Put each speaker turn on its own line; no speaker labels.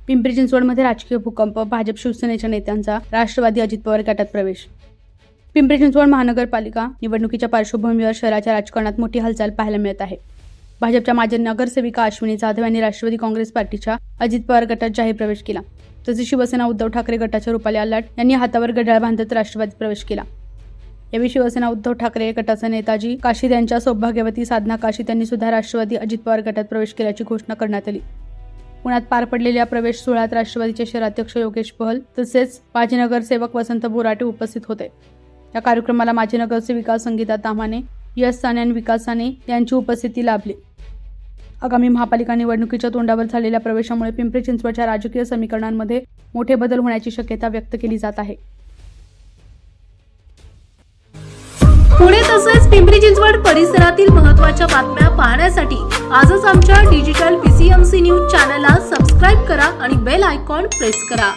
पिंपरी चिंचवडमध्ये राजकीय भूकंप, भाजप शिवसेनेच्या नेत्यांचा राष्ट्रवादी अजित पवार गटात प्रवेश। पिंपरी चिंचवड महानगरपालिका निवडणुकीच्या पार्श्वभूमीवर शहराच्या राजकारणात मोठी हालचाल पाहायला मिळत आहे। भाजपच्या माजी नगरसेविका अश्विनी जाधव यांनी राष्ट्रवादी काँग्रेस पार्टीच्या अजित पवार गटात जाहीर प्रवेश केला। तसेच शिवसेना उद्धव ठाकरे गटाच्या रुपाली आलाट यांनी हातावर घड्याळ बांधत राष्ट्रवादीत प्रवेश केला। यावेळी शिवसेना उद्धव ठाकरे गटाचे नेताजी काशीद यांच्या सौभाग्यवती साधना काशीद यांनी सुद्धा राष्ट्रवादी अजित पवार गटात प्रवेश केल्याची घोषणा करण्यात आली। पुण्यात पार पडलेल्या प्रवेश सोहळ्यात राष्ट्रवादीचे शहराध्यक्ष योगेश पहल तसेच माजी नगरसेवक वसंत बोराटे उपस्थित होते। या कार्यक्रमाला माजी नगरसेविका संगीता ताम्हाणे, यश साने आणि विकास साने यांची उपस्थिती लाभली। आगामी महापालिका निवडणुकीच्या तोंडावर झालेल्या प्रवेशामुळे पिंपरी चिंचवडच्या राजकीय समीकरणांमध्ये मोठे बदल होण्याची शक्यता व्यक्त केली जात आहे।
पुणे तसेच पिंपरी चिंचवड परिसरातील महत्त्वाच्या बातम्या पाहण्यासाठी आजच आमच्या डिजिटल PCMC न्यूज चॅनलला सबस्क्राइब करा आणि बेल आयकॉन प्रेस करा।